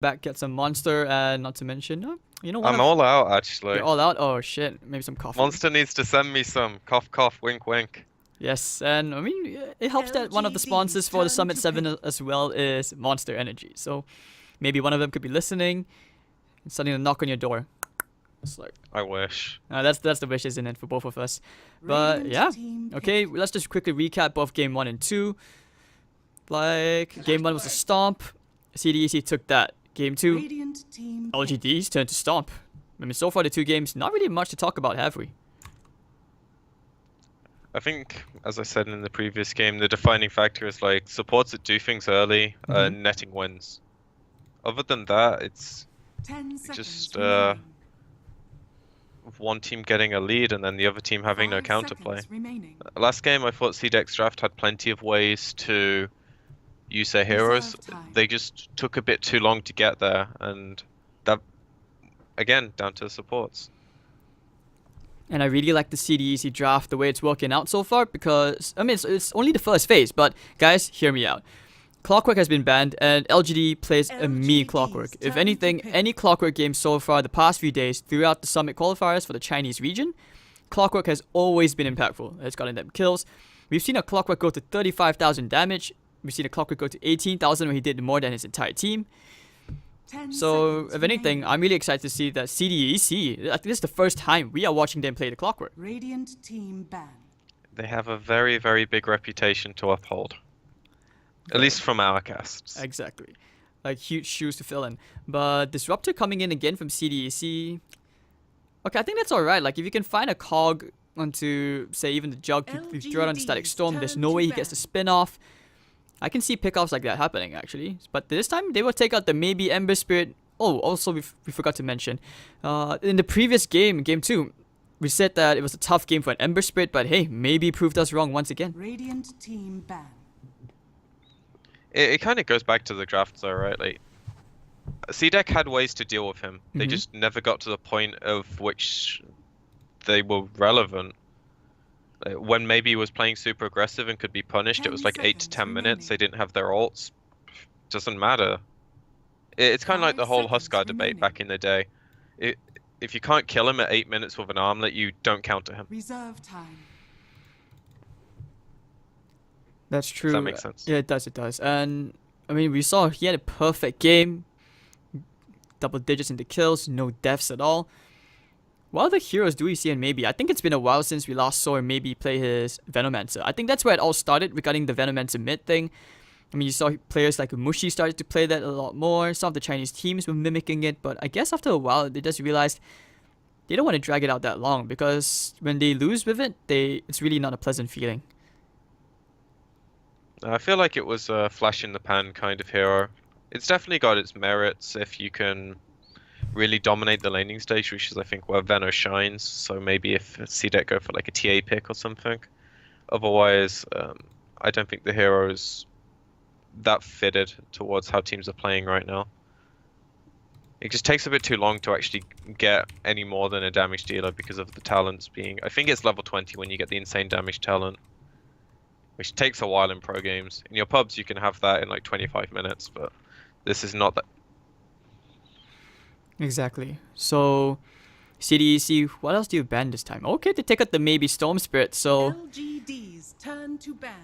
back, get some monster, and not to mention, you know, I'm all out, actually. you're all out. Oh shit, maybe some coffee. Monster needs to send me some. Cough, cough, wink, wink. Yes, and I mean, it helps that one of the sponsors for the Summit 7 as well is Monster Energy. So maybe one of them could be listening and starting to knock on your door. It's like, I wish. that's the wish, isn't it, for both of us? But yeah, okay, let's just quickly recap both game 1 and 2. Like, game 1 was a stomp. CDEC took that. Game 2, LGD's turn to stomp. I mean, so far the two games, not really much to talk about, have we? I think, as I said in the previous game, the defining factor is like supports that do things early, netting wins. Other than that, it's just one team getting a lead and then the other team having no counterplay. Last game, I thought CDEC's draft had plenty of ways to use their heroes. They just took a bit too long to get there, and that, again, down to the supports. And I really like the CDEC draft, the way it's working out so far, because, I mean, it's only the first phase, but guys, hear me out. Clockwork has been banned, and LGD plays a me Clockwork. If anything, any Clockwork game so far the past few days throughout the Summit qualifiers for the Chinese region, Clockwork has always been impactful. It's gotten them kills. We've seen a Clockwork go to 35,000 damage. We've seen a Clockwork go to 18,000 where he did more than his entire team. So, if anything, I'm really excited to see that CDEC, I think this is the first time we are watching them play the Clockwork. Radiant team ban. They have a very, very big reputation to uphold. At least from our casts. Exactly. Like, huge shoes to fill in. But Disruptor coming in again from CDEC. Okay, I think that's alright. Like, if you can find a cog onto, say, even the Jug, you throw it on Static Storm, there's no way he gets the spin off. I can see pickoffs like that happening, actually. But this time, they will take out the maybe Ember Spirit. Oh, also, we forgot to mention. In the previous game, game 2, we said that it was a tough game for an Ember Spirit, but hey, maybe proved us wrong once again. Radiant team ban. It kind of goes back to the drafts, though, right? Like, CDEC had ways to deal with him. They just never got to the point of which they were relevant. When maybe he was playing super aggressive and could be punished, it was like 8 to 10 minutes. They didn't have their ults. Doesn't matter. It's kind of like the whole Huskar debate back in the day. If you can't kill him at 8 minutes with an armlet, you don't counter him. Reserve time. That's true. Does that make sense? Yeah, it does. And, I mean, we saw he had a perfect game. Double digits in the kills, no deaths at all. What other heroes do we see in Maybe? I think it's been a while since we last saw him maybe play his Venomancer. I think that's where it all started regarding the Venomancer mid thing. I mean, you saw players like Mushi started to play that a lot more. Some of the Chinese teams were mimicking it, but I guess after a while, they just realized they don't want to drag it out that long, because when they lose with it, it's really not a pleasant feeling. I feel like it was a flash in the pan kind of hero. It's definitely got its merits if you can really dominate the laning stage, which is, I think, where Veno shines. So maybe if CDEC go for like a TA pick or something. Otherwise, I don't think the hero is that fitted towards how teams are playing right now. It just takes a bit too long to actually get any more than a damage dealer because of the talents being... I think it's level 20 when you get the insane damage talent, which takes a while in pro games. In your pubs, you can have that in like 25 minutes, but this is not that. Exactly. So, CDEC, what else do you ban this time? Okay, to take out the maybe Storm Spirit, so... LGD's turn to ban.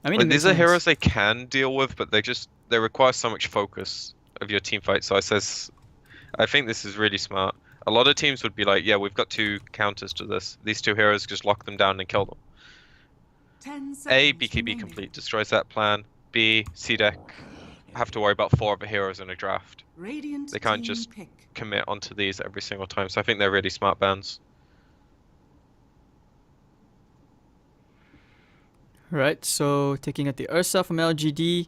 I mean, these are heroes they can deal with, but they require so much focus of your team fight. So I think this is really smart. A lot of teams would be like, yeah, we've got 2 counters to this. These 2 heroes, just lock them down and kill them. A, BKB complete destroys that plan. B, CDEC have to worry about 4 other heroes in a draft. They can't just commit onto these every single time, so I think they're really smart bans. Right, so taking out the Ursa from LGD.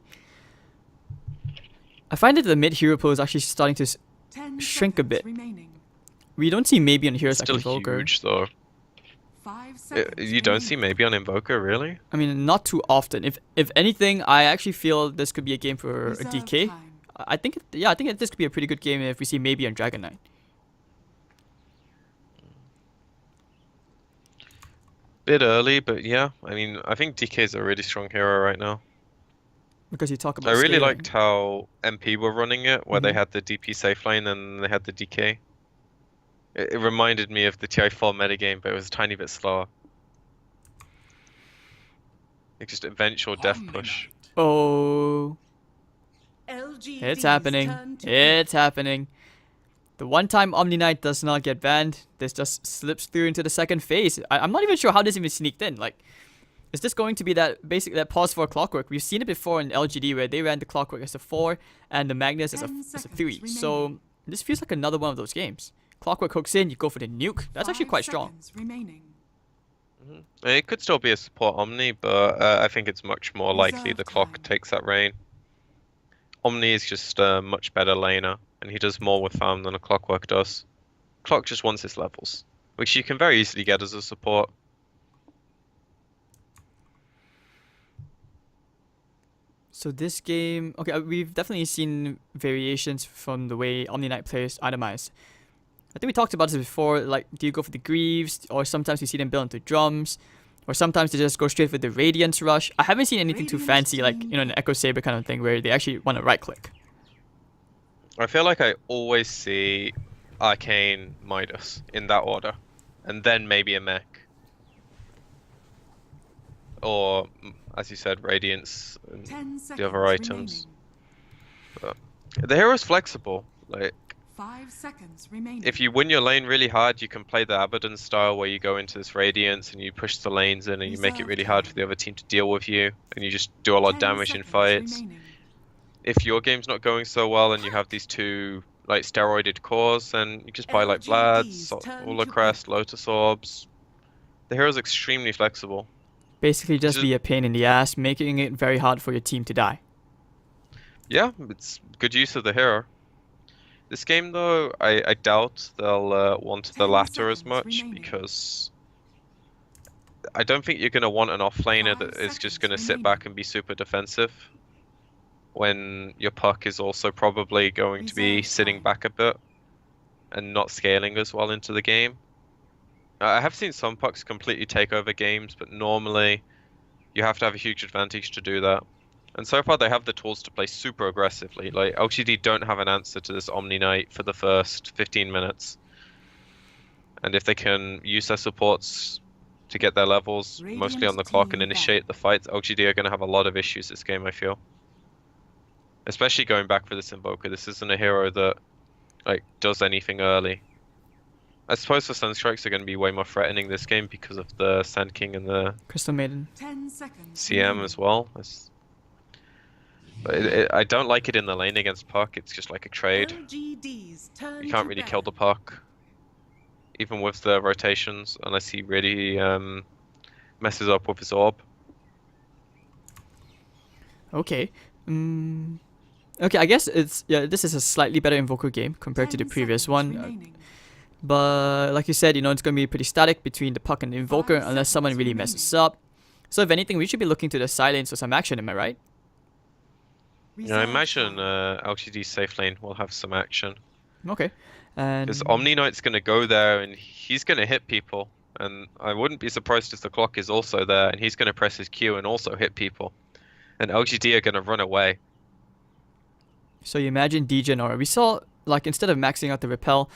I find that the mid hero pool is actually starting to shrink a bit. We don't see maybe on heroes like Invoker. Huge though. You don't see maybe on Invoker, really? I mean, not too often. If anything, I actually feel this could be a game for a DK. I think this could be a pretty good game if we see maybe on Dragon Knight. Bit early, but yeah. I mean, I think DK is a really strong hero right now. Because you talk about I really scaling. liked how MP were running it, where they Mhm. had the DP safe lane and they had the DK. It reminded me of the TI4 metagame, but it was a tiny bit slower. Like just eventual death push. Oh, LGD's it's happening. turn to It's happening. The one time Omni Knight does not get banned, this just slips through into the second phase. I'm not even sure how this even sneaked in. Like, is this going to be that pause for clockwork? We've seen it before in LGD where they ran the clockwork as a 4 and the Magnus as a 10 3. seconds So remaining. this feels like another one of those games. Clockwork hooks in, you go for the nuke. That's actually 5 quite strong. seconds remaining. It could still be a support Omni, but I think it's much more likely Reserve the clock time. takes that reign. Omni is just a much better laner, and he does more with farm than a Clockwork does. Clock just wants his levels, which you can very easily get as a support. So this game, okay, we've definitely seen variations from the way Omni Knight players itemize. I think we talked about this before, like, do you go for the Greaves, or sometimes you see them build into drums, or sometimes they just go straight for the Radiance Rush. I haven't seen anything too Radiant fancy, like, team an Echo Saber kind of thing, where they actually want to right-click. I feel like I always see Arcane Midas in that order, and then maybe a mech. Or, as you said, Radiance and 10 the seconds other items. remaining. The hero's flexible. Like, 5 seconds remaining. if you win your lane really hard, you can play the Abaddon style where you go into this Radiance and you push the lanes in and you make it Reserve really hard time. for the other team to deal with you, and you just do a lot of 10 damage in seconds fights. remaining. If your game's not going so well and you have these two like steroided cores, then you just buy like LGD's Vlads, turn Ulla to Crest, Lotus Orbs. The hero's extremely flexible. Basically just Just- be a pain in the ass, making it very hard for your team to die. Yeah, it's good use of the hero. This game though, I doubt they'll want the 10 latter as seconds much remaining. because I don't think you're going to want an offlaner 5 that is just seconds going to sit back and be super defensive when your puck is also probably going to be Reserve sitting time. back a bit and not scaling as well into the game. I have seen some pucks completely take over games, but normally you have to have a huge advantage to do that. And so far they have the tools to play super aggressively. Like LGD don't have an answer to this Omni Knight for the first 15 minutes. And if they can use their supports to get their levels mostly on the clock and team initiate the fights, LGD are going to have a lot of issues this game, I feel. Especially going back for this Invoker. This isn't a hero that like does anything early. I suppose the Sunstrikes are going to be way more threatening this game because of the Sand King and the Crystal Maiden. 10 seconds CM remaining. as well. But I don't like it in the lane against puck. It's just like a trade. LGD's turn You can't to really ban. kill the puck, even with the rotations, unless he really messes up with his orb. Okay. Okay, I guess this is a slightly better Invoker game compared to the 10 previous seconds one. remaining. But like you said, it's going to be pretty static between the puck and the Invoker 5 unless someone seconds really remaining. messes up. So if anything, we should be looking to the side lanes for some action, am I right? Yeah, I Reserve imagine time. LGD's safe lane will have some action. Okay. And Because Omni Knight's going to go there and he's going to hit people. And I wouldn't be surprised if the clock is also there and he's going to press his Q and also hit people. And LGD are going to run away. so you imagine Degen Aura. We saw, like, instead of maxing out the repel,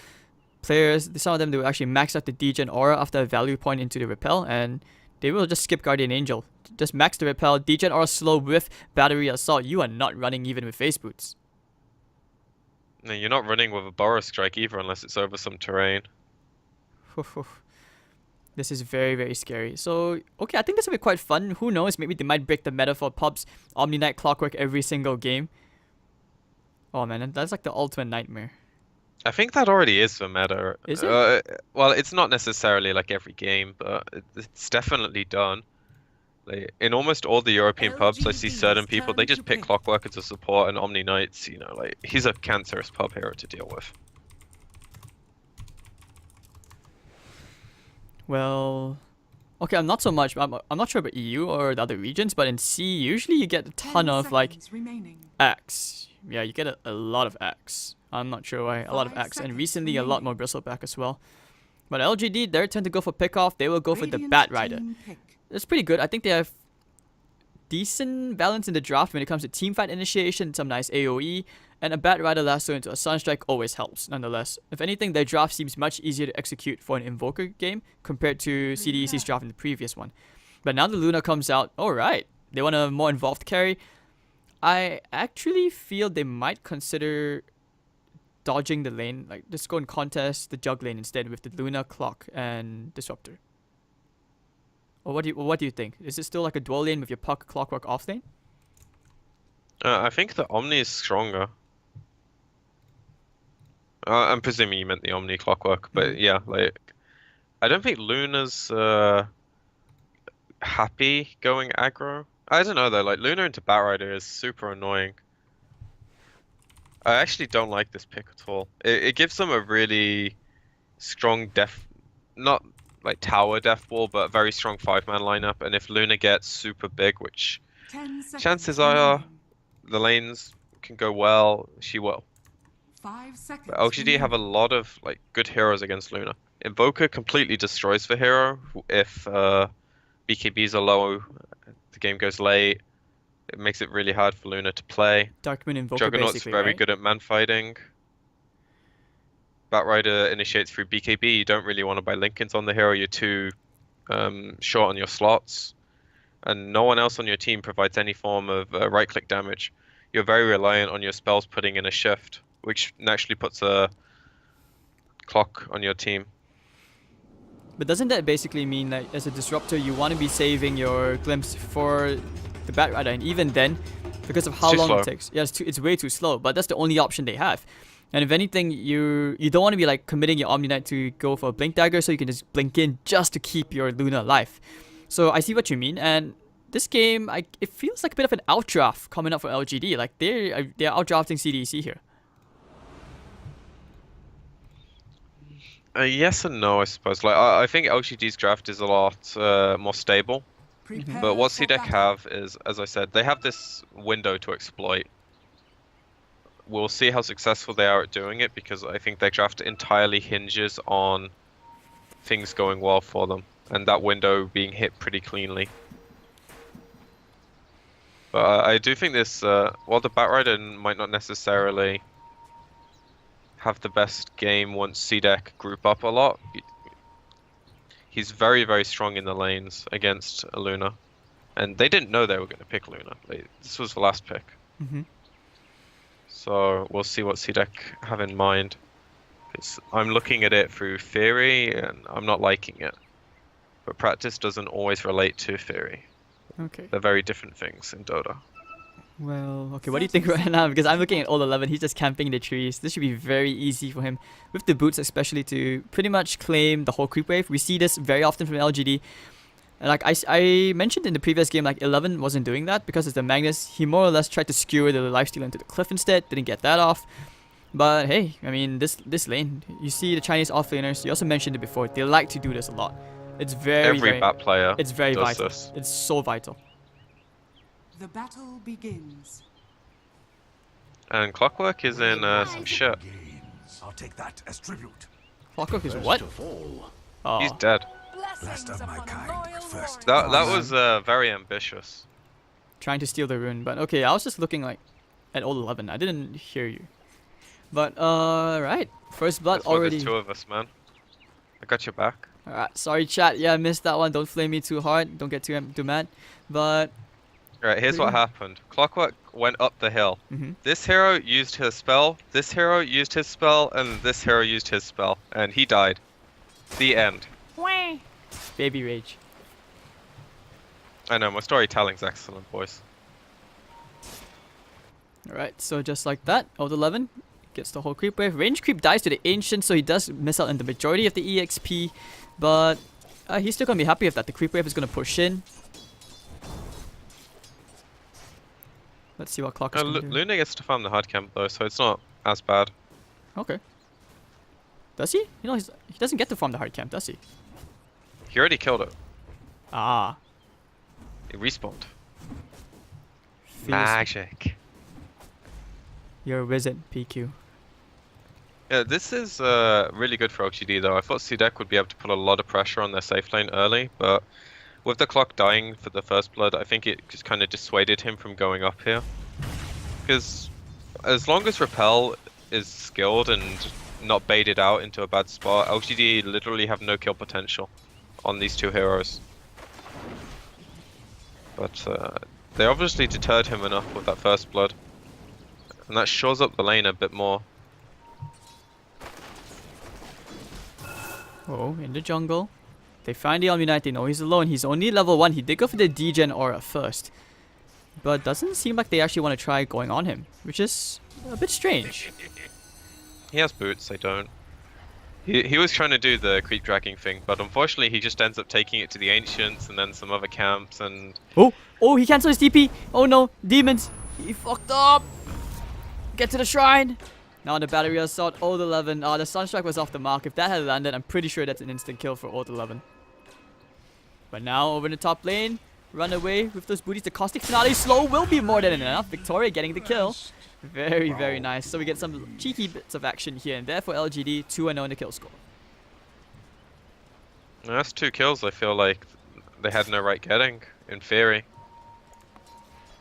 players, some of them, they will actually max out the Degen Aura after a value point into the repel, and they will just skip Guardian Angel. Just max the repel, Degen Aura slow with Battery Assault. You are not running even with Face Boots. No, you're not running with a Burrow Strike either unless it's over some terrain. This is very, very scary. So, okay, I think this will be quite fun. Who knows, maybe they might break the meta for pubs. Omni Knight Clockwork every single game. Oh man, that's like the ultimate nightmare. I think that already is the meta. Is it? Well, it's not necessarily like every game, but it's definitely done. Like, in almost all the European pubs, I see LGD's certain people, they turn just to pick pick. Clockwork as a support and Omni Knights, like, he's a cancerous pub hero to deal with. Well, okay, I'm not so much. I'm not sure about EU or the other regions, but in C, usually you get a 10 ton of like seconds remaining. X. Yeah, you get a lot of X. I'm not sure why. A lot of 5 X, and seconds recently a lot remaining. more Bristleback as well. But LGD, they tend to go for pick off. They will go for the Radiant Bat Rider. team pick. It's pretty good. I think they have decent balance in the draft when it comes to teamfight initiation, some nice AoE, and a Bat Rider lasso into a Sunstrike always helps, nonetheless. If anything, their draft seems much easier to execute for an Invoker game compared to CDEC's draft in the previous one. But now the Luna comes out, alright, they want a more involved carry. I actually feel they might consider dodging the lane, like just go and contest the jug lane instead with the Luna, Clock, and Disruptor. Or what do you think? Is it still like a dual lane with your Puck, Clockwork off lane? I think the Omni is stronger. I'm presuming you meant the Omni Clockwork, but yeah, like I don't think Luna's happy going aggro. I don't know though, like Luna into Batrider is super annoying. I actually don't like this pick at all. It gives them a really strong not like tower death wall, but a very strong 5-man lineup. And if Luna gets super big, which 10 seconds chances are remaining. the lanes can go well, she will. 5 seconds. But LGD have a lot of like good heroes against Luna. Invoker completely destroys the hero if BKBs are low, the game goes late. It makes it really hard for Luna to play. Darkmoon Invoker Juggernaut's basically, very right? good at man fighting. Batrider initiates through BKB. You don't really want to buy Lincolns on the hero. You're too short on your slots. And no one else on your team provides any form of right-click damage. You're very reliant on your spells putting in a shift, which naturally puts a clock on your team. But doesn't that basically mean that as a disruptor, you want to be saving your glimpse for the Batrider, and even then, because of how too long slow. it takes, yeah, it's way too slow. But that's the only option they have. And if anything, you don't want to be like committing your Omni Knight to go for a Blink Dagger, so you can just blink in just to keep your Luna alive. So I see what you mean, and this game, it feels like a bit of an outdraft coming up for LGD. Like they're outdrafting CDEC here. Yes and no, I suppose. Like I think LGD's draft is a lot more stable. Prepare But what for CDEC battle. have is, as I said, they have this window to exploit. We'll see how successful they are at doing it, because I think their draft entirely hinges on things going well for them, and that window being hit pretty cleanly. But I do think this, while the Batrider might not necessarily have the best game once CDEC group up a lot, he's very, very strong in the lanes against Luna. And they didn't know they were going to pick Luna. This was the last pick. Mm-hmm. So we'll see what CDEC have in mind. I'm looking at it through theory, and I'm not liking it. But practice doesn't always relate to theory. Okay. They're very different things in Dota. Well, okay, what do you think right now? Because I'm looking at all 11, he's just camping the trees. This should be very easy for him, with the boots especially, to pretty much claim the whole creep wave. We see this very often from LGD. And like I mentioned in the previous game, like 11 wasn't doing that because it's the Magnus. He more or less tried to skewer the lifesteal into the cliff instead, didn't get that off. But hey, I mean, this lane, you see the Chinese offlaners, you also mentioned it before, they like to do this a lot. It's very, Every bat player it's very does vital. this. It's so vital. The battle begins. And Clockwork is in some shit. I'll take that as tribute. Clockwork is what? Oh, He's dead. Last of my kind, but first. That was very ambitious. trying to steal the rune. But okay, I was just looking like at all 11. I didn't hear you. But right, first blood That's why already. there's two of us, man. I got your back. Alright, sorry chat. Yeah, I missed that one. Don't flame me too hard. Don't get too mad. But Alright, here's what happened. Clockwork went up the hill. mhm. This hero used his spell, this hero used his spell, and this hero used his spell. And he died. The end. Baby rage. I know, my storytelling's excellent, boys. Alright, so just like that, out 11 gets the whole creep wave. Range creep dies to the ancient, so he does miss out on the majority of the EXP. But he's still gonna be happy with that. The creep wave is gonna push in. Let's see what clock is gonna do. Luna gets to farm the hard camp though, so it's not as bad. Okay. Does he? You know, he doesn't get to farm the hard camp, does he? He already killed it. Ah. He respawned. Feels- Magic. You're a wizard, PQ. Yeah, this is really good for LGD though. I thought CDEC would be able to put a lot of pressure on their safe lane early, but With the clock dying for the first blood, I think it just kind of dissuaded him from going up here. Because as long as Repel is skilled and not baited out into a bad spot, LGD literally have no kill potential on these two heroes. But they obviously deterred him enough with that first blood. And that shores up the lane a bit more. Oh, in the jungle. They find the Omni-Knight, they know he's alone. He's only level 1. He did go for the degen aura first. But doesn't seem like they actually want to try going on him, which is a bit strange. He has boots, they don't. He was trying to do the creep dragging thing, but unfortunately he just ends up taking it to the Ancients and then some other camps and... Oh, he cancelled his TP. Oh no, demons. He fucked up. Get to the shrine. Now on the battery assault, Old 11. The Sunstrike was off the mark. If that had landed, I'm pretty sure that's an instant kill for Old 11. But now over in the top lane, run away with those booties. The Caustic Finale slow will be more than enough. Victoria getting the kill. Very, very nice. So we get some cheeky bits of action here and there for LGD. 2-0 in the kill score. That's 2 kills I feel like they had no right getting, in theory.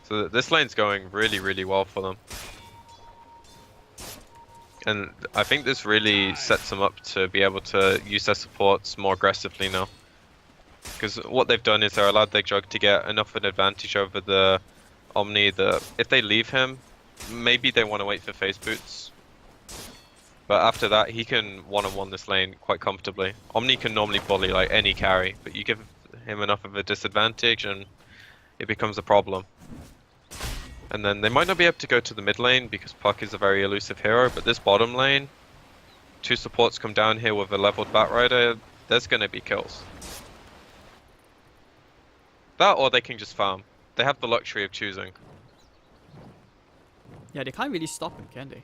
So this lane's going really, really well for them. And I think this really sets them up to be able to use their supports more aggressively now. Because what they've done is they're allowed their Jug to get enough of an advantage over the Omni that if they leave him, maybe they want to wait for phase boots. But after that, he can one-on-one this lane quite comfortably. Omni can normally bully like any carry, but you give him enough of a disadvantage and it becomes a problem. And then they might not be able to go to the mid lane because Puck is a very elusive hero, but this bottom lane, 2 supports come down here with a leveled Batrider, there's going to be kills. That or they can just farm. They have the luxury of choosing. Yeah, they can't really stop him, can they?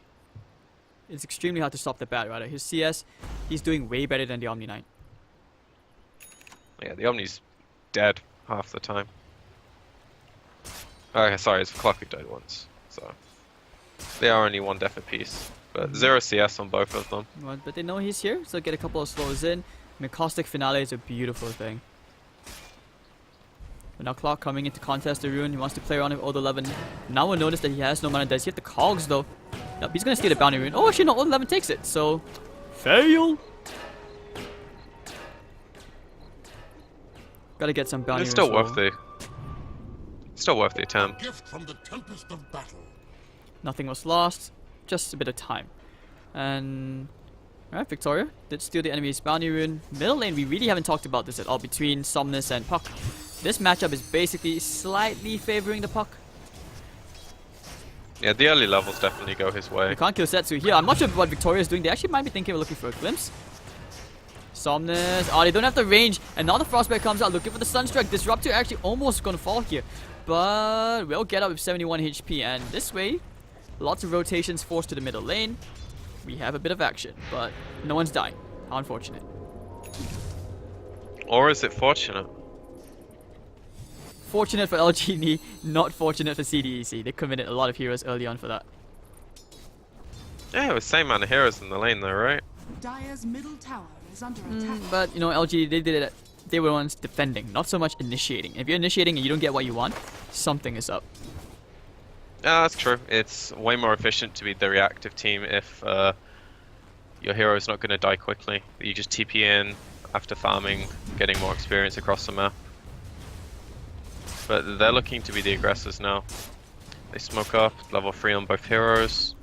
It's extremely hard to stop the Batrider. His CS, he's doing way better than the Omni-Knight. Yeah, the Omni's dead half the time. Okay, sorry, it's Clock who died once. So they are only 1 death apiece. But 0 CS on both of them. But they know he's here, so get a couple of slows in. Caustic Finale is a beautiful thing. But now Clock coming into contest the rune. He wants to play around with Old 11. Now we'll notice that he has no mana. Does he have the cogs though? Yep, he's gonna steal the bounty rune. Oh, actually no, Old 11 takes it. So fail. Gotta get some bounty. It's still worth the. Still worth the attempt. Gift from the tempest of battle. Nothing was lost, just a bit of time. And alright, Victoria did steal the enemy's bounty rune. Middle lane, we really haven't talked about this at all between Somnus and Puck. This matchup is basically slightly favoring the Puck. Yeah, the early levels definitely go his way. We can't kill Setsu here. I'm not sure what Victoria is doing. They actually might be thinking of looking for a glimpse. Somnus. Oh, they don't have the range. And now the Frostbite comes out looking for the Sunstrike. Disruptor actually almost gonna fall here. But we'll get up with 71 HP. And this way, lots of rotations forced to the middle lane. We have a bit of action, but no one's dying. How unfortunate. Or is it fortunate? Fortunate for LGD, not fortunate for CDEC. They committed a lot of heroes early on for that. Yeah, it was same amount of heroes in the lane though, right? Dire's middle tower is under attack. But, you know, LGD, they did it. They were the ones defending, not so much initiating. If you're initiating and you don't get what you want, something is up. Yeah, that's true. It's way more efficient to be the reactive team if your hero's not going to die quickly. You just TP in after farming, getting more experience across the map. But they're looking to be the aggressors now. They smoke up, level 3 on both heroes.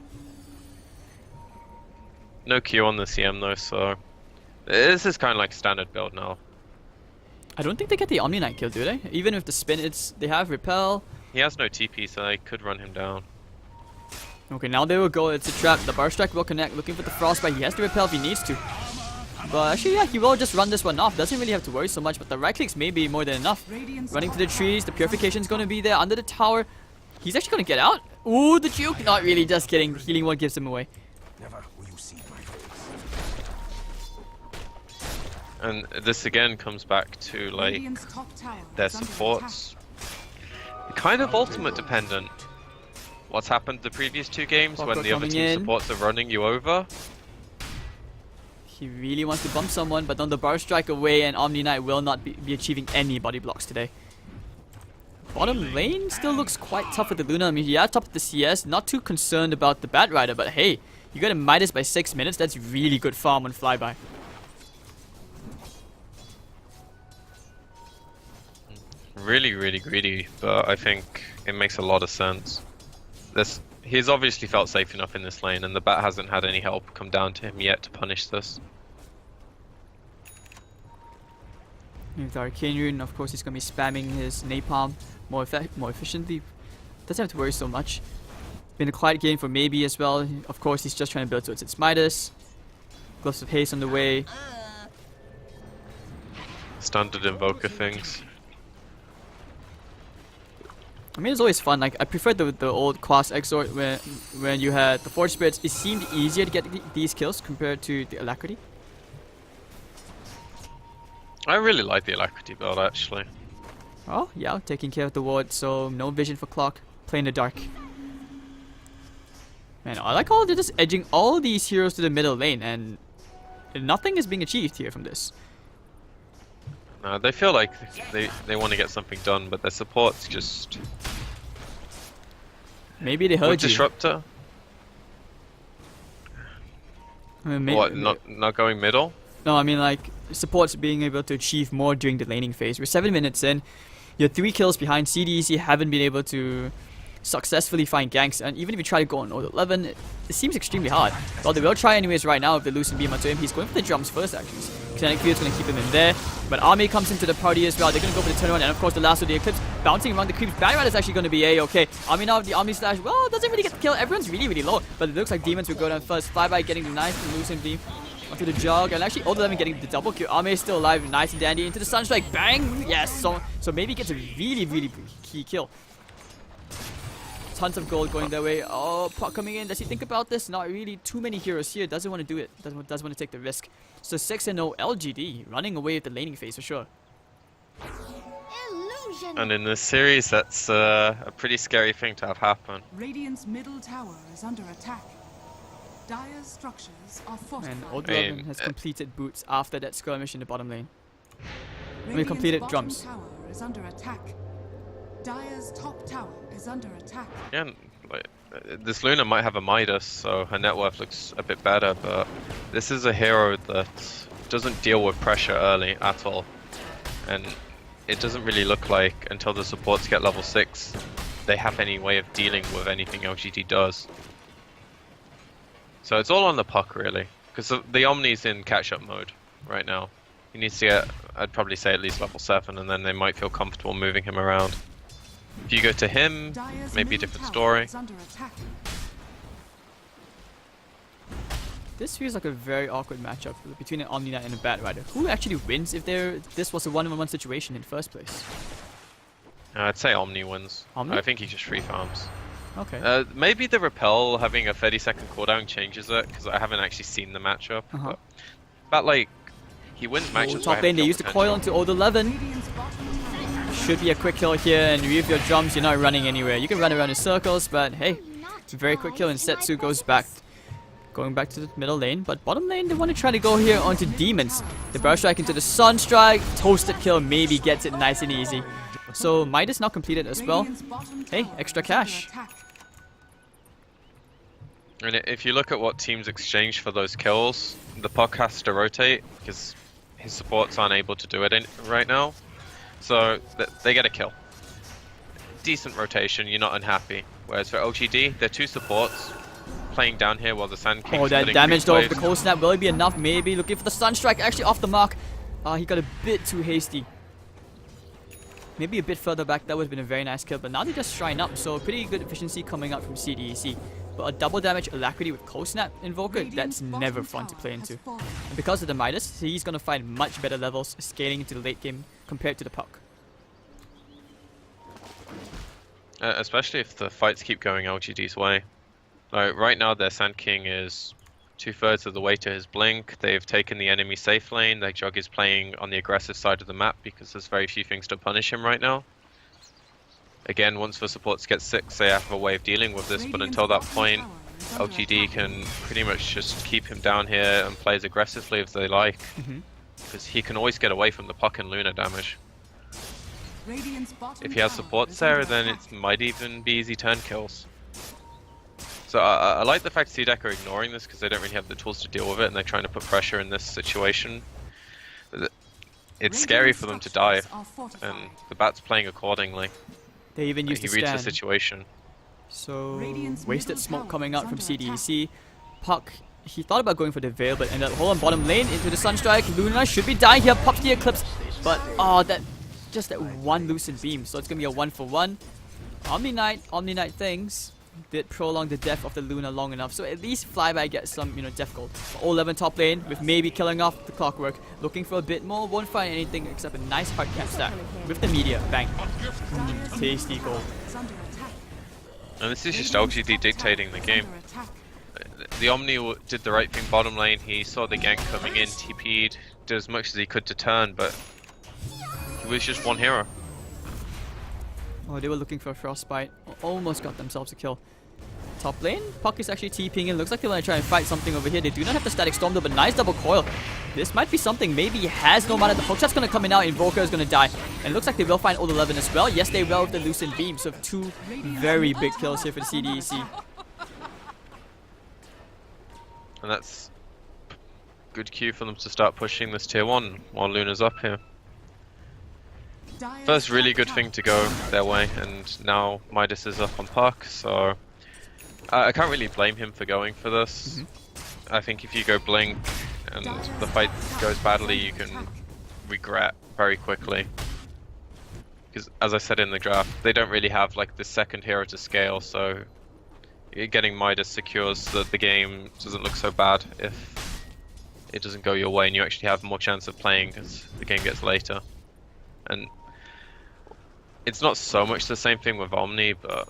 No Q on the CM though, so this is kind of like standard build now. I don't think they get the Omni-Knight kill, do they? Even with the spin, they have Repel. He has no TP, so they could run him down. Okay, now they will go. It's a trap. The Bar Strike will connect, looking for the Frostbite. He has to Repel if he needs to. But actually, yeah, he will just run this one off. Doesn't really have to worry so much, but the right clicks may be more than enough. Running to the trees, the Purification's going to be there under the tower. He's actually going to get out. Ooh, the juke. Not really, just kidding. The healing ward gives him away. Never will you see my face. And this again comes back to like Radiant's top tower their is under supports. Kind of ultimate dependent. What's happened the previous 2 games when Clockwork the other coming team in. supports are running you over? He really wants to bump someone, but on the bar strike away, and Omni Knight will not be achieving any body blocks today. Bottom lane still looks quite tough with the Luna. I mean, yeah, top of the CS, not too concerned about the Bat Rider, but hey, you got a Midas by 6 minutes, that's really good farm on flyby. Really, really greedy, but I think it makes a lot of sense. He's obviously felt safe enough in this lane, and the Bat hasn't had any help come down to him yet to punish this. With the Arcane Rune, of course, he's going to be spamming his Napalm more efficiently. Doesn't have to worry so much. Been a quiet game for Maybe as well. Of course, he's just trying to build towards its Midas. Gloves of Haste on the way. Standard Invoker things. I mean, it's always fun. Like, I preferred the old Quas Exort when you had the Forge Spirits. It seemed easier to get these kills compared to the Alacrity. I really like the Alacrity build, actually. Oh, yeah, taking care of the ward, so no vision for Clock. Play in the dark. Man, I like how they're just edging all these heroes to the middle lane, and nothing is being achieved here from this. They feel like they want to get something done, but their support's just... Maybe they heard With you. Disruptor? I mean, What, not going middle? No, I mean like supports being able to achieve more during the laning phase. We're 7 minutes in. You're 3 kills behind. CDEC haven't been able to successfully find ganks, and even if you try to go on Order 11, it seems extremely hard. Well, they will try anyways right now if they lose some beam onto him. He's going for the drums first, actually. Kinetic Field's going to keep him in there, but Army comes into the party as well. They're going to go for the turnaround, and of course the last of the Eclipse bouncing around the creeps. Barrier is actually going to be A-okay. Army now, the Army slash, well, doesn't really get the kill. Everyone's really, really low, but it looks like Demons will go down first. Flyby getting the nice and losing beam onto the jug, and actually Order 11 getting the double kill. Army is still alive, nice and dandy into the Sunstrike. Bang! Yes, so maybe gets a really, really key kill. Tons of gold going their way. Oh, Puck coming in. Does he think about this? Not really. Too many heroes here. Doesn't want to do it. Doesn't want to take the risk. So 6-0 LGD running away with the laning phase for sure. Illusion. And in this series, that's a pretty scary thing to have happen. Radiant's middle tower is under attack. Dire's structures are fortified. And Old Dragon has completed boots after that skirmish in the bottom lane. Radiant's completed bottom drums. tower is under attack. Dire's top tower is under attack. Yeah, like, this Luna might have a Midas, so her net worth looks a bit better, but this is a hero that doesn't deal with pressure early at all. And it doesn't really look like, until the supports get level 6, they have any way of dealing with anything LGD does. So it's all on the Puck, really, because the Omni's in catch-up mode right now. He needs to get, I'd probably say, at least level 7, and then they might feel comfortable moving him around. If you go to him, Dire's maybe a middle different tower story. is under attack. This feels like a very awkward matchup between an Omni Knight and a Bat Rider. Who actually wins if this was a 1-on-1 situation in the first place? I'd say Omni wins. Omni? I think he just free farms. Okay. Maybe the Repel having a 30-second cooldown changes it, because I haven't actually seen the matchup. But like, he wins matches. Top lane, they use the coil onto Old 11. Radiant's bottom tower. Should be a quick kill here, and with your drums, you're not running anywhere. You can run around in circles, but hey, it's a very quick kill, and Setsu goes back. Going back to the middle lane, but bottom lane, they want to try to go here onto Demons. The Burst Strike into the Sunstrike, toasted kill, maybe gets it nice and easy. So Midas now completed as well. Radiant's bottom Hey, tower extra is under cash. attack. And if you look at what teams exchange for those kills, the Puck has to rotate, because his supports aren't able to do it right now. So they get a kill. Decent rotation, you're not unhappy. Whereas for LGD, they're 2 supports playing down here while the Sand King's Oh, that putting damage creep though of the waves. cold snap will it be enough? Maybe looking for the Sunstrike, actually off the mark. He got a bit too hasty. Maybe a bit further back, that would have been a very nice kill, but now they just shrine up, so pretty good efficiency coming out from CDEC. But a double damage Alacrity with cold snap Invoker, Radiant's that's never bottom fun to tower play has into. fallen. And because of the Midas, he's gonna find much better levels scaling into the late game compared to the Puck. Especially if the fights keep going LGD's way. Like right now, their Sand King is 2/3 of the way to his blink. They've taken the enemy safe lane. Their Jug is playing on the aggressive side of the map because there's very few things to punish him right now. Again, once the supports get 6, they have a way of dealing with this, but until that point, LGD can pretty much just keep him down here and play as aggressively as they like. Because he can always get away from the puck and Luna damage. If he has supports there, then it might even be easy turn kills. So I like the fact CDEC are ignoring this because they don't really have the tools to deal with it, and they're trying to put pressure in this situation. It's scary for them to dive, and the bat's playing accordingly. They even used He the reads scan. the situation. So wasted smoke coming out from CDEC. Puck, he thought about going for the Veil, but ended up hold on bottom lane into the Sunstrike. Luna should be dying here. Pops the Eclipse, but just that one loosened beam. So it's gonna be a 1-for-1. Omni Knight things did prolong the death of the Luna long enough, so at least Flyby gets some, death gold. 11 top lane with maybe killing off the Clockwork, looking for a bit more, won't find anything except a nice hard cap stack with the media. Bang. Tasty gold. And this is just LGD dictating the game. The Omni did the right thing bottom lane. He saw the gank coming in, TP'd, did as much as he could to turn, but he was just one hero. Oh, they were looking for a Frostbite. Almost got themselves a kill. Top lane, Puck is actually TPing in. Looks like they want to try and fight something over here. They do not have the Static Storm though, but nice double coil. This might be something. Maybe he has no mana. The hookshot's going to come in now. Invoker is going to die. And it looks like they will find Old 11 as well. Yes, they will with the Loosened Beam. So 2 very big kills here for the CDEC. And that's good cue for them to start pushing this tier 1 while Luna's up here. First really good thing to go their way, and now Midas is up on Puck, so I can't really blame him for going for this. I think if you go blink and the fight goes badly, you can regret very quickly. Because as I said in the draft, they don't really have like the second hero to scale, so getting Midas secures so that the game doesn't look so bad if it doesn't go your way and you actually have more chance of playing as the game gets later. And it's not so much the same thing with Omni, but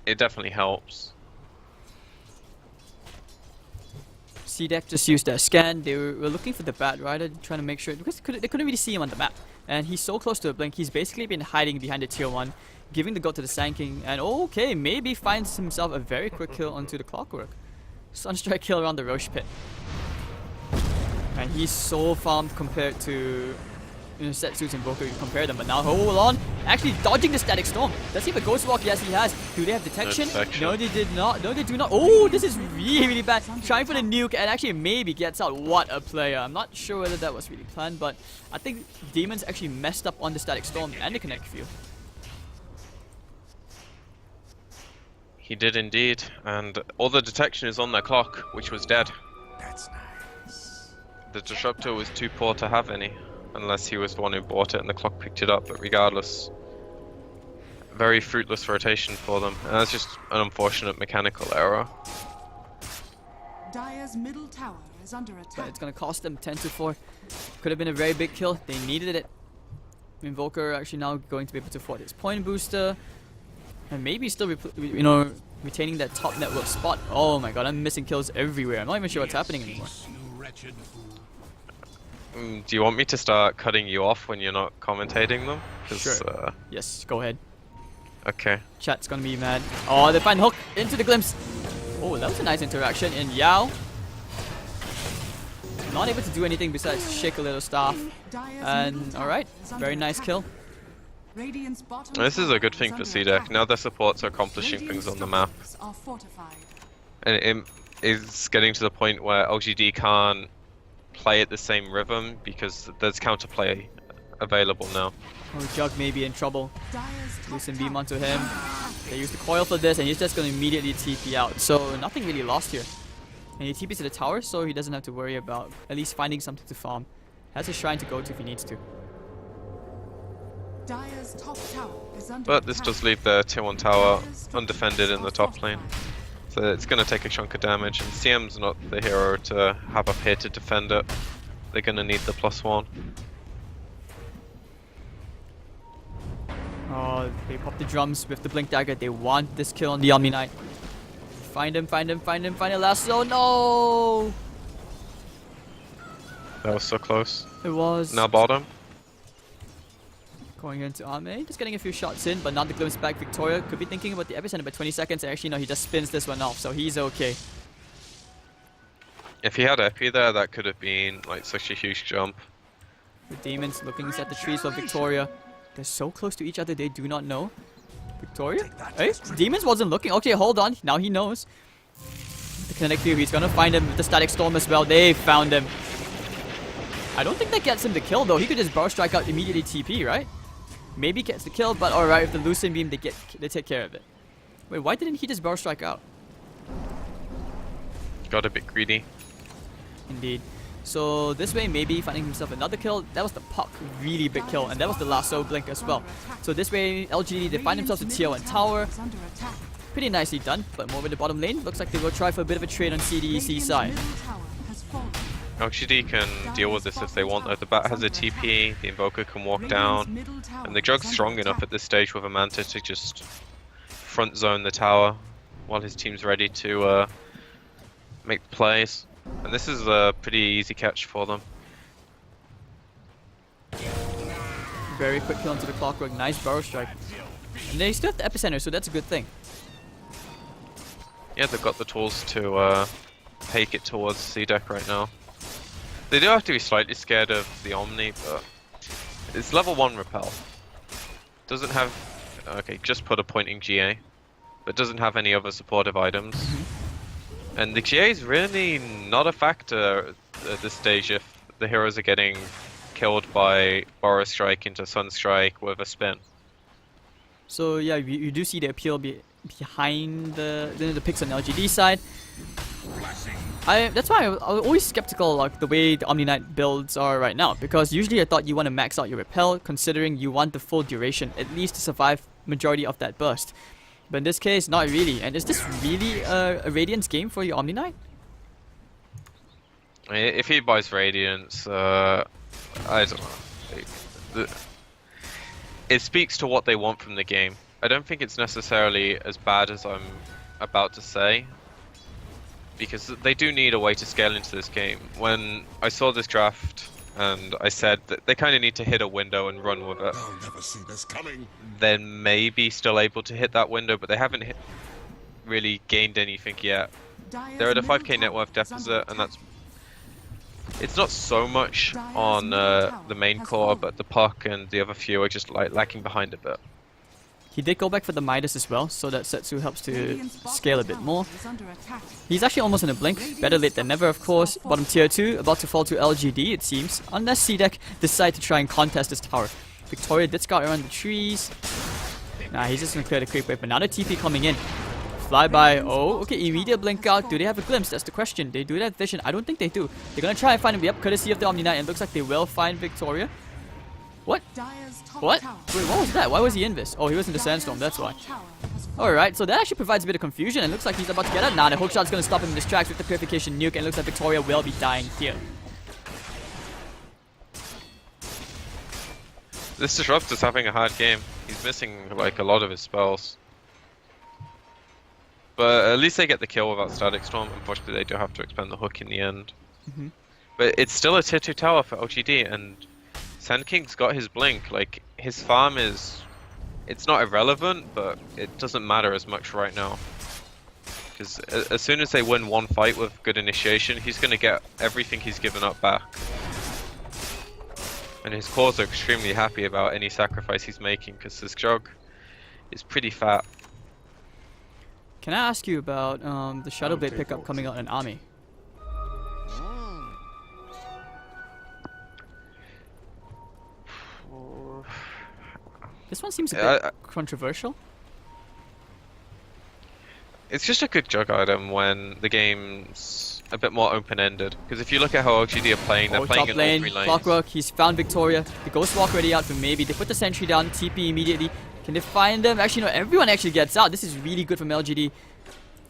it definitely helps. CDEC just used their scan. They were looking for the Bat Rider, trying to make sure, because they couldn't really see him on the map. And he's so close to a blink, he's basically been hiding behind the tier 1, giving the gold to the Sand King, and okay, maybe finds himself a very quick kill onto the Clockwork. Sunstrike kill around the Roche Pit. And he's so farmed compared to Setsu's Invoker, you compare them, but now hold on, actually dodging the Static Storm. Does he have a Ghost Walk? Yes, he has. Do they have detection? No, they did not. No, they do not. Oh, this is really, really bad. Trying for the nuke and actually maybe gets out. What a player. I'm not sure whether that was really planned, but I think Demons actually messed up on the Static Storm and the Connect Field. He did indeed, and all the detection is on their clock, which was dead. That's nice. The Disruptor was too poor to have any, unless he was the one who bought it and the clock picked it up, but regardless, very fruitless rotation for them, and that's just an unfortunate mechanical error. Dire's middle tower is under But attack. it's gonna cost them 10-4. Could have been a very big kill. They needed it. Invoker actually now going to be able to afford his point booster, and maybe still retaining that top network spot. Oh my god, I'm missing kills everywhere. I'm not even sure what's happening anymore. You wretched fool. Do you want me to start cutting you off when you're not commentating them? 'Cause, Sure. Yes, go ahead. okay. Chat's gonna be mad. Oh, they find Hook into the glimpse. Oh, that was a nice interaction. And Yao, not able to do anything besides shake a little staff. And alright, very nice kill. This is a good thing for CDEC. Now their supports are accomplishing things on the map. And it is getting to the point where LGD can't play at the same rhythm because there's counterplay available now. Oh, Jug may be in trouble. Loosen beam onto him. They use the coil for this, and he's just going to immediately TP out. So nothing really lost here. And he TPs to the tower, so he doesn't have to worry about at least finding something to farm. Has a shrine to go to if he needs to. But this does leave the tier 1 tower undefended in the top lane. So it's going to take a chunk of damage, and CM's not the hero to have up here to defend it. They're going to need the +1. Oh, they pop the drums with the Blink Dagger. They want this kill on the Omni Knight. Find him, find him, find him, find him. Lasso, no! That was so close. It was. Now bottom. Going into Ame, just getting a few shots in, but not the glimpse back. Victoria could be thinking about the epicenter by 20 seconds. And actually, no, he just spins this one off, so he's okay. If he had Epi there, that could have been like such a huge jump. The demons looking at the trees for Victoria. They're so close to each other, they do not know. Victoria? Hey, demons wasn't looking. Okay, hold on. Now he knows. The kinetic fury, he's gonna find him with the static storm as well. They found him. I don't think that gets him the kill though. He could just burrow strike out immediately TP, right? Maybe gets the kill, but alright, with the Lucent Beam, they take care of it. Wait, why didn't he just burrow strike out? Got a bit greedy. Indeed. So this way, maybe finding himself another kill. That was the puck, really big kill, and that was the lasso blink as well. So this way, LGD, they find themselves a tier 1 tower. Pretty nicely done, but more with the bottom lane. Looks like they will try for a bit of a trade on CDEC side. LGD can deal with this if they want though. The bat has a TP, the Invoker can walk down, and the Jug's strong enough at this stage with a Manta to just front zone the tower while his team's ready to make the plays. And this is a pretty easy catch for them. Very quick kill into the Clockwork, nice burrow strike. And they still have the epicenter, so that's a good thing. Yeah, they've got the tools to take it towards CDEC right now. They do have to be slightly scared of the Omni, but it's level 1 repel. Doesn't have... okay, just put a pointing GA, but doesn't have any other supportive items. And the GA is really not a factor at this stage if the heroes are getting killed by Burrow Strike into Sunstrike with a spin. So yeah, you do see the appeal behind the picks on LGD side. That's why I'm always skeptical like the way the Omni Knight builds are right now, because usually I thought you want to max out your repel considering you want the full duration, at least to survive majority of that burst. But in this case, not really. And is this really a Radiance game for your Omni Knight? If he buys Radiance, I don't know. It speaks to what they want from the game. I don't think it's necessarily as bad as I'm about to say, because they do need a way to scale into this game. When I saw this draft and I said that they kind of need to hit a window and run with it, I'll never see this coming. then maybe still able to hit that window, but they haven't really gained anything yet. They're at a 5k net worth deficit, and it's not so much on the main core, but the puck and the other few are just like lacking behind a bit. He did go back for the Midas as well, so that Setsu helps to scale a bit more. He's actually almost in a blink. Better late than never, of course. Bottom tier 2, about to fall to LGD, it seems. Unless CDEC decide to try and contest this tower. Victoria did scout around the trees. Nah, he's just gonna clear the creep wave. But now the TP coming in. Flyby. Oh, okay, immediate blink out. Do they have a glimpse? That's the question. They do that vision. I don't think they do. They're gonna try and find him. Yep, courtesy of the Omni Knight. And it looks like they will find Victoria. What? What? Wait, what was that? Why was he in this? Oh, he was in the sandstorm, that's why. Alright, so that actually provides a bit of confusion. It looks like he's about to get out. Nah, the hookshot's gonna stop him in his tracks with the purification nuke, and it looks like Victoria will be dying here. This Disrupt is having a hard game. He's missing like a lot of his spells. But at least they get the kill without Static Storm. Unfortunately, they do have to expend the hook in the end. But it's still a tier 2 tower for LGD, and Sand King's got his blink. Like, his farm is... it's not irrelevant, but it doesn't matter as much right now. Because as soon as they win one fight with good initiation, he's going to get everything he's given up back. And his cores are extremely happy about any sacrifice he's making, because his jug is pretty fat. Can I ask you about the Shadow Blade pickup coming out in Ami? This one seems a bit controversial. It's just a good jug item when the game's a bit more open-ended. Because if you look at how LGD are playing, they're playing in all 3 lanes. Clockwork, he's found Victoria. The Ghost Walk already out for maybe. They put the sentry down, TP immediately. Can they find them? Actually, no, everyone actually gets out. This is really good from LGD.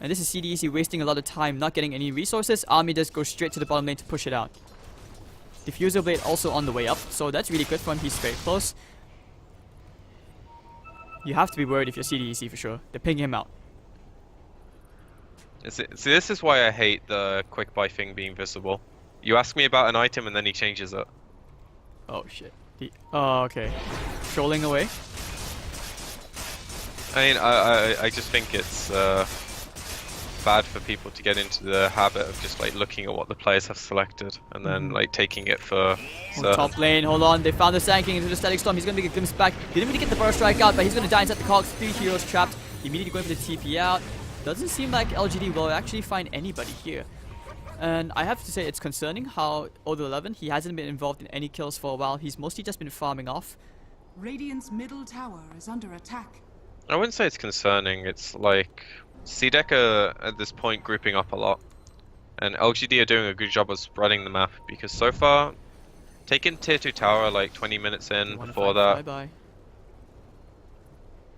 And this is CDEC wasting a lot of time, not getting any resources. Army does go straight to the bottom lane to push it out. Diffuser Blade also on the way up, so that's really good for him. He's very close. You have to be worried if you're CDEC for sure. They're pinging him out. See, this is why I hate the quick buy thing being visible. You ask me about an item and then he changes it. Oh shit. Oh, okay. trolling away. I mean, I just think it's bad for people to get into the habit of just like looking at what the players have selected and then like taking it for certain. Top lane, hold on, they found the Sand King into the Static Storm. He's gonna make a glimpse back. He didn't really get the burst strike out, but he's gonna die inside the cogs. 3 heroes trapped. Immediately going for the TP out. Doesn't seem like LGD will actually find anybody here. And I have to say it's concerning how Old11, he hasn't been involved in any kills for a while. He's mostly just been farming off. Radiant's middle tower is under attack. I wouldn't say it's concerning. It's like CDEC are at this point grouping up a lot, and LGD are doing a good job of spreading the map because so far, taking tier 2 tower like 20 minutes in before that, bye-bye.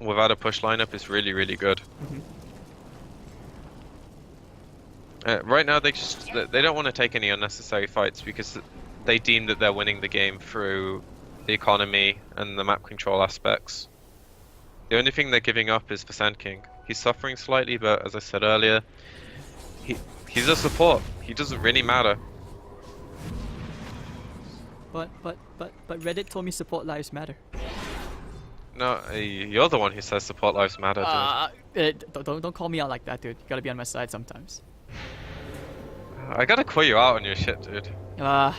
Without a push lineup is really, really good. Right now they don't want to take any unnecessary fights because they deem that they're winning the game through the economy and the map control aspects. The only thing they're giving up is for Sand King. He's suffering slightly, but as I said earlier, he's a support. He doesn't really matter. But Reddit told me support lives matter. No, you're the one who says support lives matter, dude. Don't call me out like that, dude. You gotta be on my side sometimes. I gotta call you out on your shit, dude. Alright,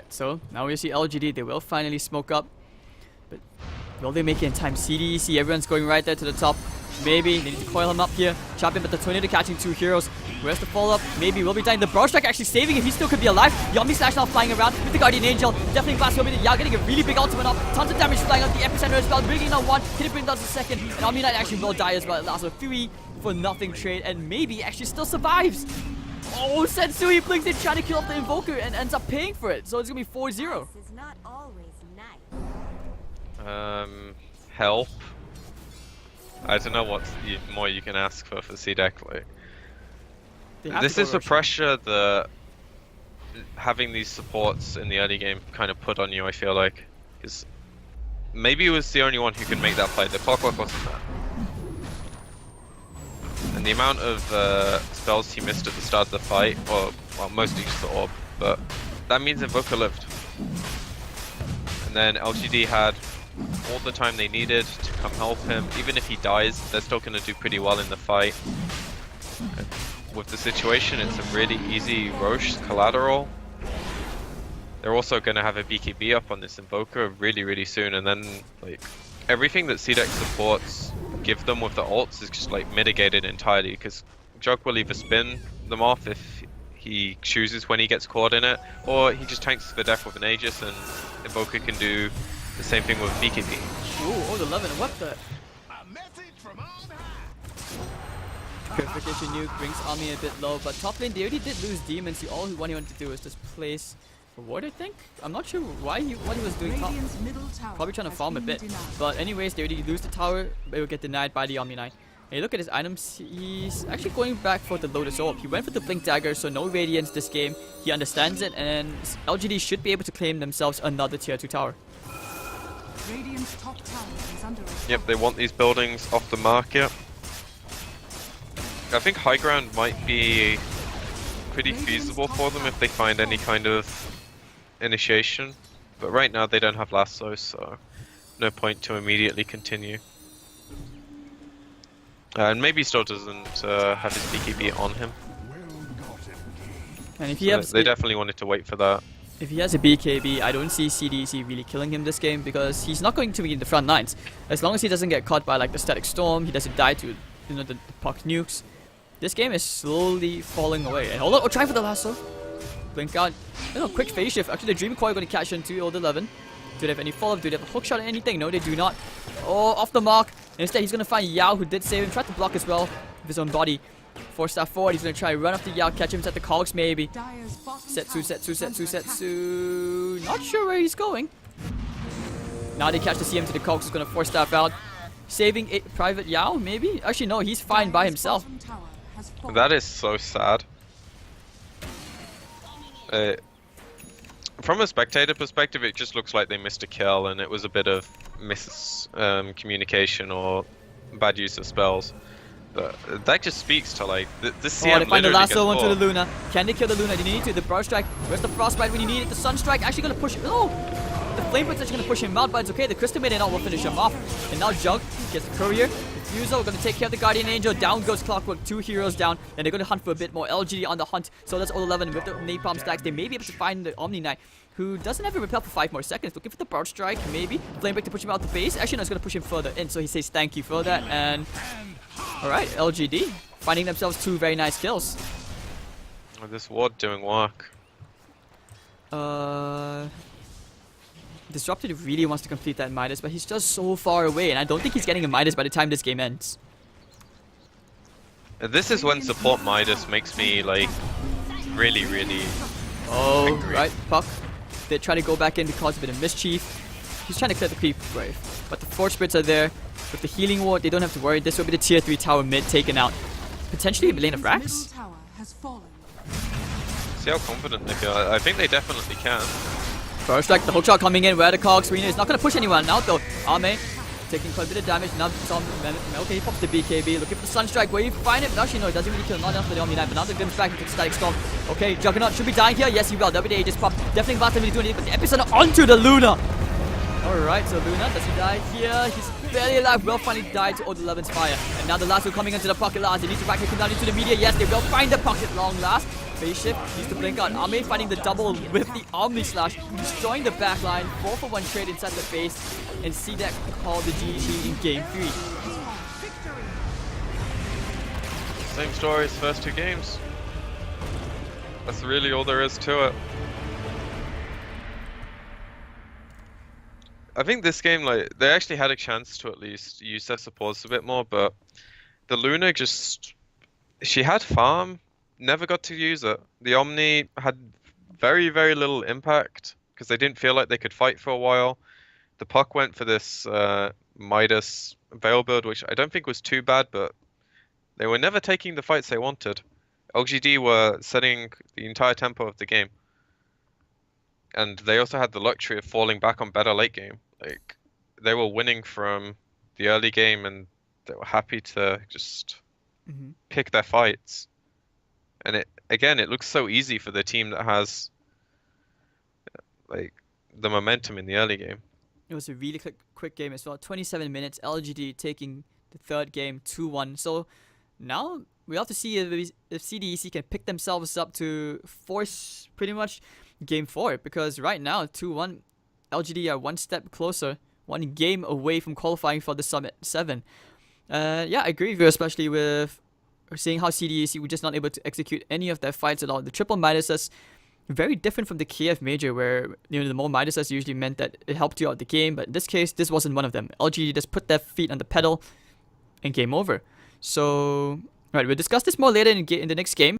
so now we see LGD. They will finally smoke up. But will they make it in time? CDEC, everyone's going right there to the top. Maybe they need to coil him up here. Chop him, but the Tornado catching 2 heroes. Where's the follow-up? Maybe will be dying. The Burst Strike actually saving him. He still could be alive. Yummy Slash now flying around with the Guardian Angel. Definitely blast over the Yao, getting a really big ultimate off. Tons of damage flying out the epicenter as well. Bringing down 1. Can it bring down the second? And Omni Knight actually will die as well. It lasts a 3 for nothing trade, and maybe actually still survives. Oh, Sensui blinks in trying to kill off the Invoker and ends up paying for it. So it's gonna be 4-0. This is not always nice. Help. I don't know what more you can ask for CDEC. Like, this is the pressure that having these supports in the early game kind of put on you, I feel like. Because maybe he was the only one who could make that play. The Clockwork wasn't there. And the amount of spells he missed at the start of the fight, or well, mostly just the orb, but that means Invoker lived. And then LGD had all the time they needed to come help him. Even if he dies, they're still going to do pretty well in the fight. And with the situation, it's a really easy Roche collateral. They're also going to have a BKB up on this Invoker really, really soon, and then like everything that CDEC supports give them with the ults is just like mitigated entirely, because Jug will either spin them off if he chooses when he gets caught in it, or he just tanks for death with an Aegis, and Invoker can do the same thing with BKB. Ooh, Old11, what the? A message from on high. Purification nuke brings Army a bit low, but top lane they already did lose demons. So all what he wanted to do was just place a ward, I think. I'm not sure what he was doing. Radiant's middle tower Probably trying to has farm a been bit. denied. But anyways, they already lose the tower, but it will get denied by the Omni Knight. And you look at his items, he's actually going back for the Lotus Orb. He went for the Blink Dagger, so no Radiance this game. He understands it, and LGD should be able to claim themselves another tier 2 tower. Radiant's top tower is under attack. Yep, they want these buildings off the market. I think high ground might be pretty feasible for them if they find any kind of initiation. But right now they don't have lassos, so no point to immediately continue. And maybe still doesn't have his BKB on him. And if he So has, they definitely wanted to wait for that. if he has a BKB, I don't see CDEC really killing him this game, because he's not going to be in the front lines. As long as he doesn't get caught by like the Static Storm, he doesn't die to the puck nukes. This game is slowly falling away. And hold on, try for the lasso. Blink out. Quick phase shift. Actually, the Dream Coil going to catch into Old11. Do they have any follow-up? Do they have a hook shot or anything? No, they do not. Oh, off the mark. Instead, he's going to find Yao, who did save him. Tried to block as well with his own body. 4-star forward. He's going to try run after Yao, catch him at the cogs maybe. Dire's bottom Setsu. tower is under attack. Not sure where he's going. Now they catch the CM to the cogs. He's going to 4-star out. Saving a Private Yao, maybe? Actually, no, he's fine by Dire's himself. bottom tower has fallen. That is so sad. From a spectator perspective, it just looks like they missed a kill, and it was a bit of miscommunication or bad use of spells. But that just speaks to like the CM. Oh, they find the literally lasso gets onto the bought. Luna. Can they kill the Luna? They need to. The Burst Strike. Where's the Frostbite when you need it? The Sun Strike actually gonna push it. Oh! The Flame Blitz is going to push him out, but it's okay. The Crystal Maiden will finish him off. And now Jug gets the Courier. Fuso going to take care of the Guardian Angel. Down goes Clockwork. 2 heroes down. And they're going to hunt for a bit more. LGD on the hunt. So that's all 11 with the Napalm stacks. They may be able to find the Omni Knight, who doesn't have a repel for 5 more seconds. Looking for the Burst Strike, maybe. Flame Break to push him out the base. Actually, no, it's going to push him further in. So he says thank you for that. And alright, LGD finding themselves 2 very nice kills. This ward doing work. Disrupted really wants to complete that Midas, but he's just so far away, and I don't think he's getting a Midas by the time this game ends. This is when support Midas makes me like really Oh, angry. right, Puck. They're trying to go back in to cause a bit of mischief. He's trying to clear the creep wave, but the Force Spirits are there. With the healing ward, they don't have to worry. This will be the tier 3 tower mid taken out. Potentially a lane of Middle Rax. tower has fallen. See how confident they feel. I think they definitely can. First strike, the hook shot coming in where the Cogs Arena is not going to push anyone out though. Ame taking quite a bit of damage. Now Tom, okay, he pops the BKB, looking for the Sunstrike. Where you find it? Actually, no, it doesn't really kill. Not enough for the Omni Knight, but now the Glimpse back into the Static Storm. Okay, Juggernaut should be dying here. Yes, he will. WDA just popped. Definitely about to do anything, but the Epicenter onto the Luna. Alright, so Luna, does he die here? He's barely alive. Will finally die to Old 11's fire. And now the last two coming into the pocket last. They need to back him down into the media. Yes, they will find the pocket long last. Phase shift needs to blink out. Ame finding the double with the Omni Slash, destroying the backline. 4-for-1 trade inside the base. And CDEC called the GG in game 3. Same story as first 2 games. That's really all there is to it. I think this game, like, they actually had a chance to at least use their supports a bit more, but the Luna just, she had farm, never got to use it. The Omni had very little impact because they didn't feel like they could fight for a while. The Puck went for this Midas Veil build, which I don't think was too bad, but they were never taking the fights they wanted. LGD were setting the entire tempo of the game. And they also had the luxury of falling back on better late game. Like, they were winning from the early game and they were happy to just pick their fights. And it looks so easy for the team that has like the momentum in the early game. It was a really quick game as well. 27 minutes, LGD taking the third game 2-1. So now we have to see if CDEC can pick themselves up to force pretty much game 4, because right now 2-1, LGD are one step closer, one game away from qualifying for the Summit 7. Yeah, I agree with you, especially with seeing how CDEC were just not able to execute any of their fights at all. The triple Midases, very different from the KF Major, where the more Midases usually meant that it helped you out the game, but in this case, this wasn't one of them. LGD just put their feet on the pedal and game over. So, right, we'll discuss this more later in the next game.